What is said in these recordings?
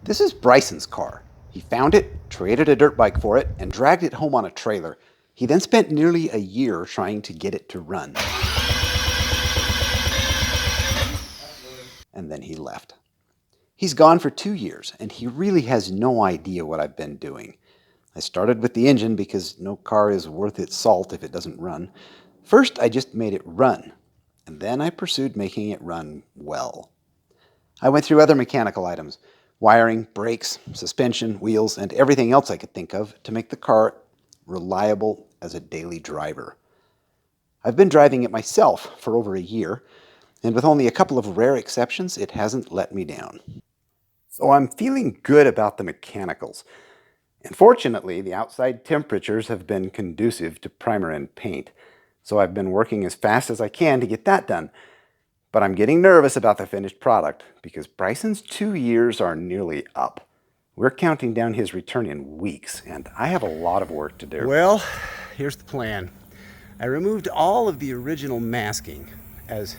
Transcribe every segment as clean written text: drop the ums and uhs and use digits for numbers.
This is Bryson's car. He found it, traded a dirt bike for it, and dragged it home on a trailer. He then spent nearly a year trying to get it to run. And then he left. He's gone for 2 years, and he really has no idea what I've been doing. I started with the engine because no car is worth its salt if it doesn't run. First, I just made it run, and then I pursued making it run well. I went through other mechanical items, wiring, brakes, suspension, wheels, and everything else I could think of to make the car reliable as a daily driver. I've been driving it myself for over a year, and with only a couple of rare exceptions, it hasn't let me down. So I'm feeling good about the mechanicals. And fortunately, the outside temperatures have been conducive to primer and paint, so I've been working as fast as I can to get that done. But I'm getting nervous about the finished product because Bryson's 2 years are nearly up. We're counting down his return in weeks, and I have a lot of work to do. Well, here's the plan. I removed all of the original masking. As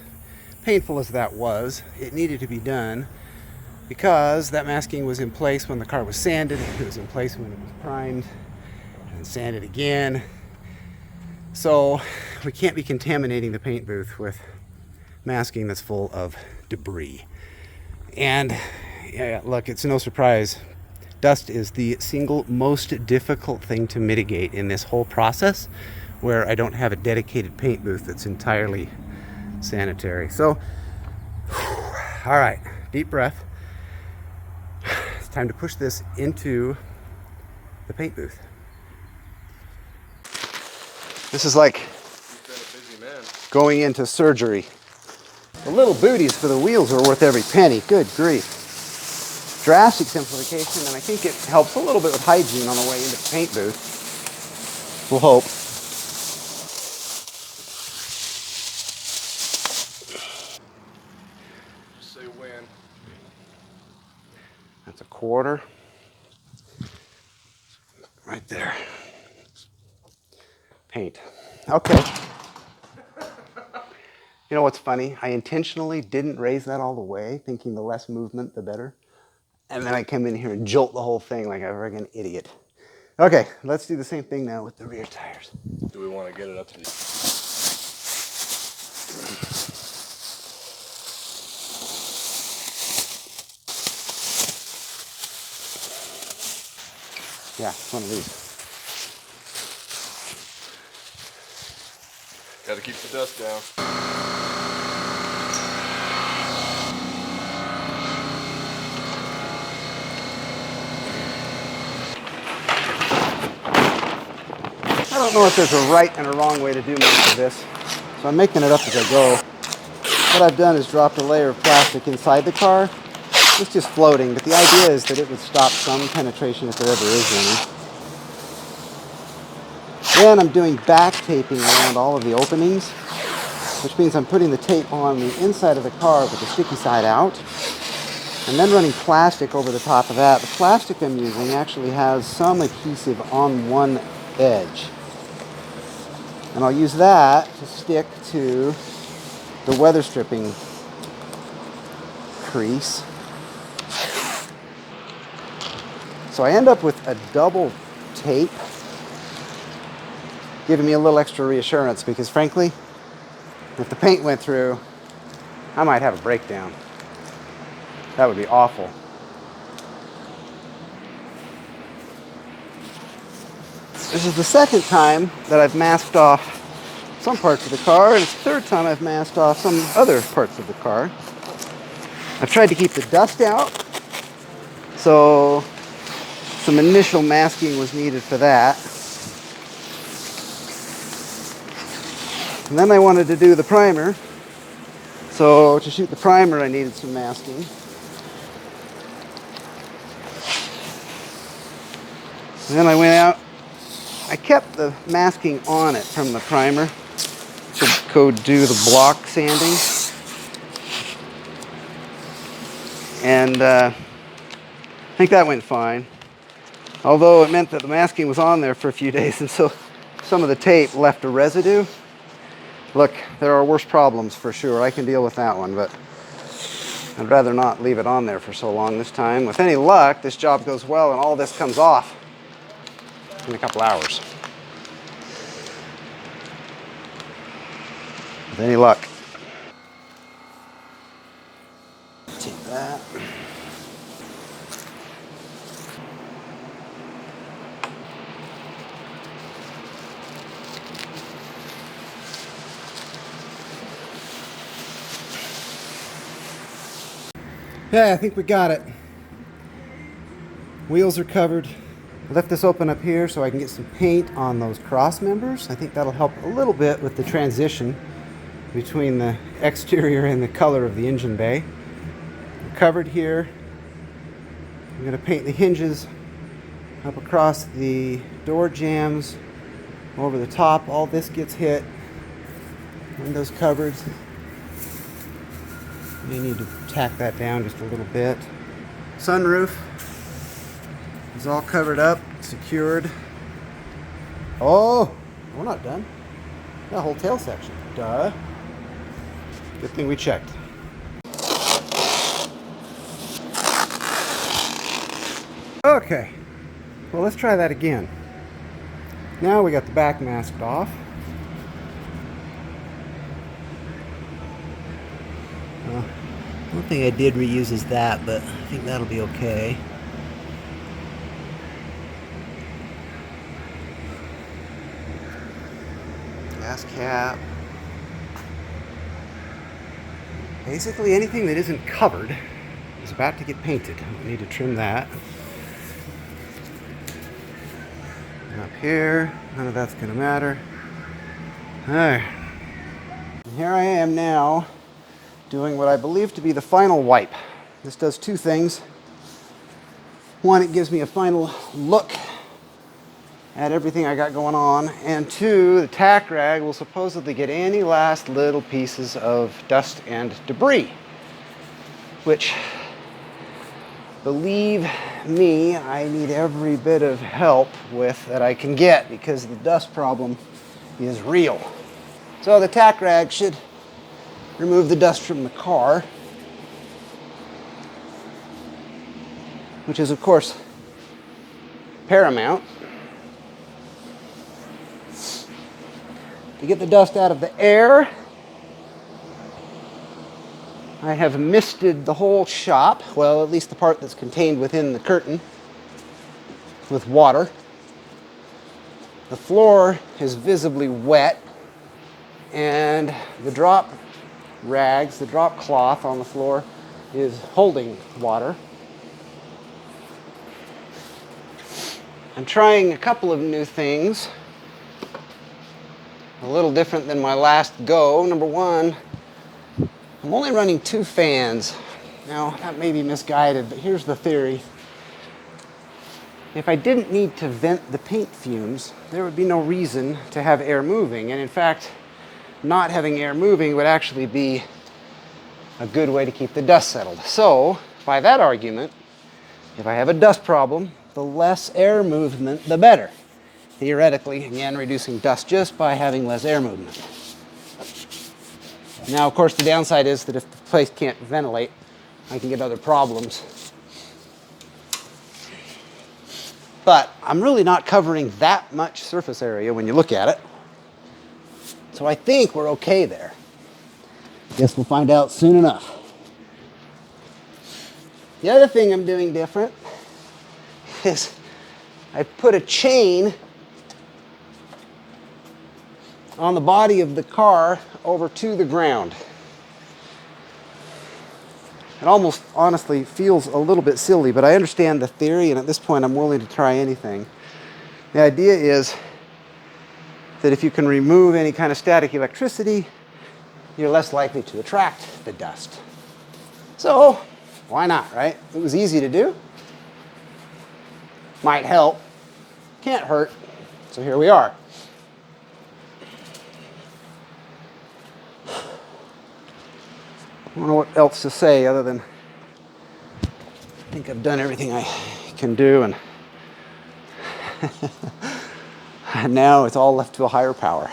painful as that was, it needed to be done because that masking was in place when the car was sanded, it was in place when it was primed, and sanded again. So we can't be contaminating the paint booth with masking that's full of debris. And yeah, look, it's no surprise, dust is the single most difficult thing to mitigate in this whole process, where I don't have a dedicated paint booth that's entirely sanitary. So, all right, deep breath. It's time to push this into the paint booth. This is like going into surgery. The little booties for the wheels are worth every penny. Good grief. Drastic simplification, and I think it helps a little bit with hygiene on the way into the paint booth. We'll hope. Say when. That's a quarter. Right there. Paint. Okay. You know what's funny? I intentionally didn't raise that all the way, thinking the less movement, the better. And then I come in here and jolt the whole thing like a friggin' idiot. Okay, let's do the same thing now with the rear tires. Do we want to get it up to the... Yeah, it's one of these. Got to keep the dust down. I don't know if there's a right and a wrong way to do most of this, so I'm making it up as I go. What I've done is dropped a layer of plastic inside the car. It's just floating, but the idea is that it would stop some penetration if there ever is any. Then I'm doing back taping around all of the openings, which means I'm putting the tape on the inside of the car with the sticky side out, and then running plastic over the top of that. The plastic I'm using actually has some adhesive on one edge. And I'll use that to stick to the weather stripping crease. So I end up with a double tape, giving me a little extra reassurance because frankly, if the paint went through, I might have a breakdown. That would be awful. This is the second time that I've masked off some parts of the car, and it's the third time I've masked off some other parts of the car. I've tried to keep the dust out, so some initial masking was needed for that. And then I wanted to do the primer, so to shoot the primer I needed some masking. And then I went out, I kept the masking on it from the primer to go do the block sanding. And I think that went fine. Although it meant that the masking was on there for a few days, and so some of the tape left a residue. Look, there are worse problems for sure. I can deal with that one, but I'd rather not leave it on there for so long this time. With any luck, this job goes well and all this comes off in a couple hours. With any luck. Take that. Yeah, I think we got it. Wheels are covered. I left this open up here so I can get some paint on those cross members. I think that'll help a little bit with the transition between the exterior and the color of the engine bay. We're covered here. I'm going to paint the hinges up across the door jambs, over the top. All this gets hit. Windows covered. May need to tack that down just a little bit. Sunroof is all covered up, secured. Oh, we're not done. That whole tail section. Duh. Good thing we checked. Okay, well, let's try that again. Now we got the back masked off. One thing I did reuse is that, but I think that'll be okay. Gas cap. Basically anything that isn't covered is about to get painted. I need to trim that. And up here, none of that's gonna matter. Alright. Here I am now, doing what I believe to be the final wipe. This does two things. One, it gives me a final look at everything I got going on. And two, the tack rag will supposedly get any last little pieces of dust and debris. Which, believe me, I need every bit of help with that I can get because the dust problem is real. So the tack rag should remove the dust from the car, which is of course paramount. To get the dust out of the air, I have misted the whole shop, well, at least the part that's contained within the curtain, with water. The floor is visibly wet, and the drop rags, the drop cloth on the floor is holding water. I'm trying a couple of new things, a little different than my last go. Number one, I'm only running 2 fans. Now, that may be misguided, but here's the theory. If I didn't need to vent the paint fumes, there would be no reason to have air moving. And in fact, not having air moving would actually be a good way to keep the dust settled. So, by that argument, if I have a dust problem, the less air movement, the better. Theoretically, again, reducing dust just by having less air movement. Now, of course, the downside is that if the place can't ventilate, I can get other problems. But I'm really not covering that much surface area when you look at it. So I think we're okay there. Guess we'll find out soon enough. The other thing I'm doing different is I put a chain on the body of the car over to the ground. It almost honestly feels a little bit silly, but I understand the theory, and at this point I'm willing to try anything. The idea is that if you can remove any kind of static electricity, you're less likely to attract the dust. So, why not, right? It was easy to do. Might help. Can't hurt. So here we are. I don't know what else to say other than I think I've done everything I can do, and now it's all left to a higher power.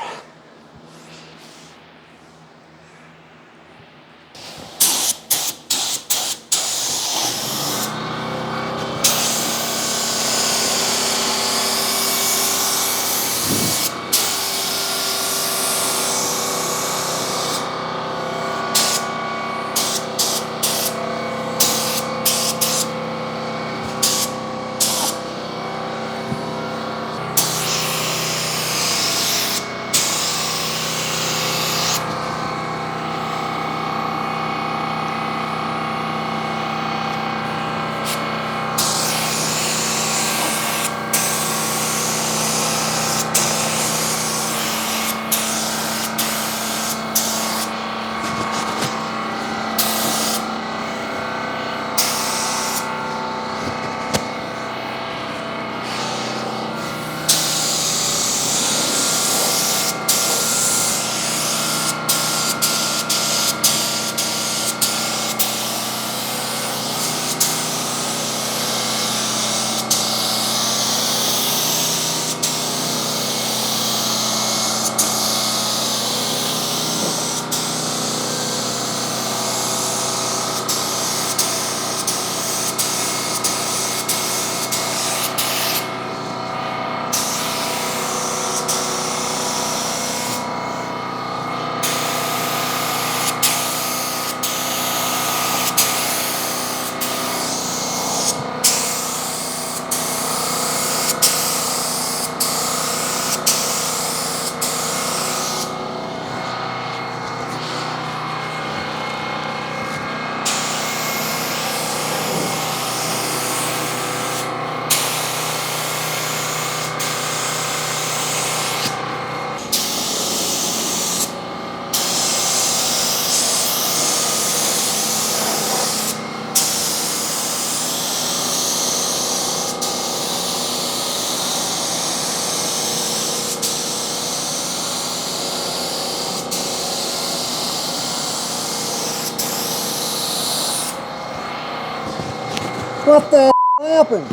What the happened?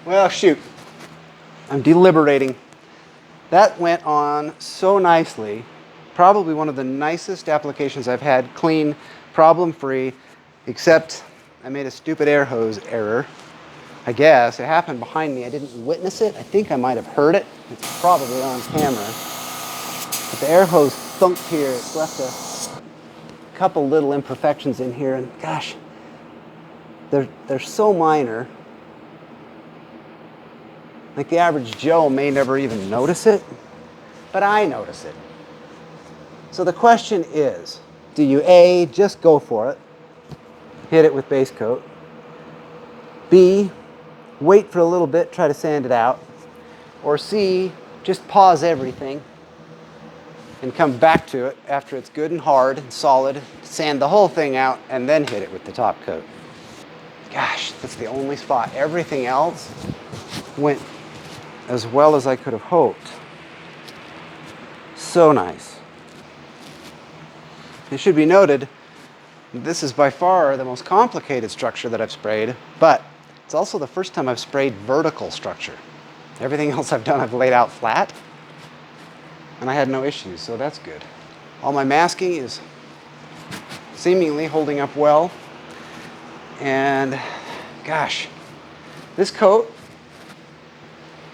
Well, shoot. I'm deliberating. That went on so nicely. Probably one of the nicest applications I've had. Clean, problem-free, except I made a stupid air hose error. I guess it happened behind me. I didn't witness it. I think I might have heard it. It's probably on camera. But the air hose thunked here. It's left a couple little imperfections in here, and gosh, they're so minor. Like the average Joe may never even notice it, but I notice it. So the question is, do you A, just go for it, hit it with base coat, B, wait for a little bit, try to sand it out, or C, just pause everything and come back to it after it's good and hard and solid, sand the whole thing out, and then hit it with the top coat. Gosh, that's the only spot. Everything else went as well as I could have hoped. So nice. It should be noted, this is by far the most complicated structure that I've sprayed, but it's also the first time I've sprayed vertical structure. Everything else I've done, I've laid out flat, and I had no issues, so that's good. All my masking is seemingly holding up well, and gosh, this coat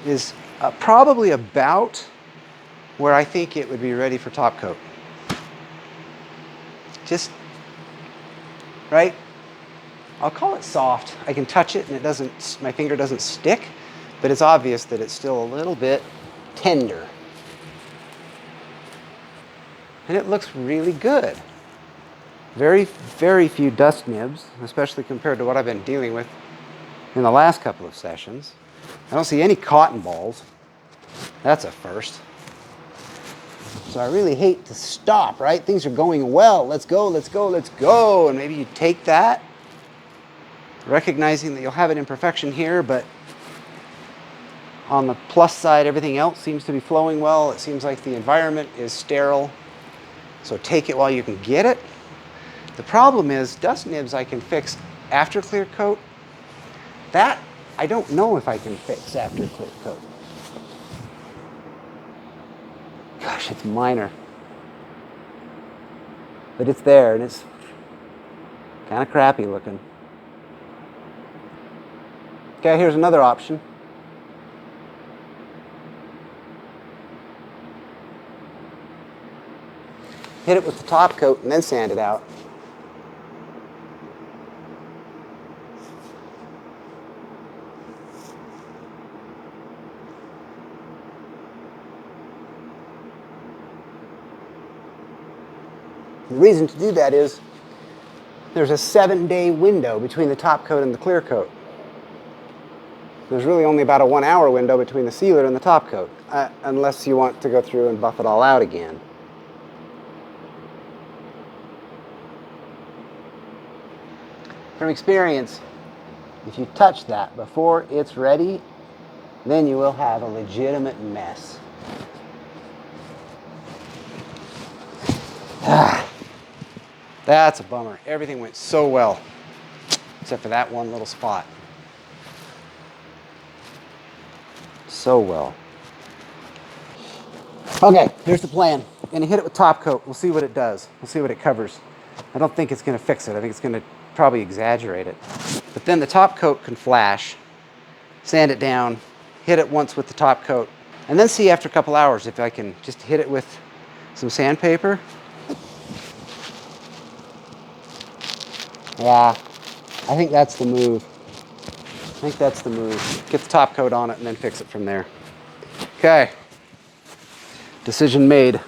is probably about where I think it would be ready for top coat. Just, right? I'll call it soft. I can touch it and it doesn't, my finger doesn't stick, but it's obvious that it's still a little bit tender. And it looks really good. Very, very few dust nibs, especially compared to what I've been dealing with in the last couple of sessions. I don't see any cotton balls. That's a first. So I really hate to stop, right? Things are going well. Let's go, let's go, let's go. And maybe you take that, recognizing that you'll have an imperfection here, but on the plus side, everything else seems to be flowing well. It seems like the environment is sterile. So take it while you can get it. The problem is dust nibs I can fix after clear coat. That I don't know if I can fix after clear coat. Gosh, it's minor. But it's there, and it's kind of crappy looking. Okay, here's another option. Hit it with the top coat and then sand it out. The reason to do that is there's a 7-day window between the top coat and the clear coat. There's really only about a 1-hour window between the sealer and the top coat, unless you want to go through and buff it all out again. From experience, if you touch that before it's ready, then you will have a legitimate mess. That's a bummer. Everything went so well, except for that one little spot. So well. Okay, here's the plan. I'm gonna hit it with top coat. We'll see what it does. We'll see what it covers. I don't think it's gonna fix it. I think it's gonna probably exaggerate it. But then the top coat can flash, sand it down, hit it once with the top coat, and then see after a couple hours if I can just hit it with some sandpaper. Yeah, I think that's the move. I think that's the move. Get the top coat on it and then fix it from there. Okay, decision made.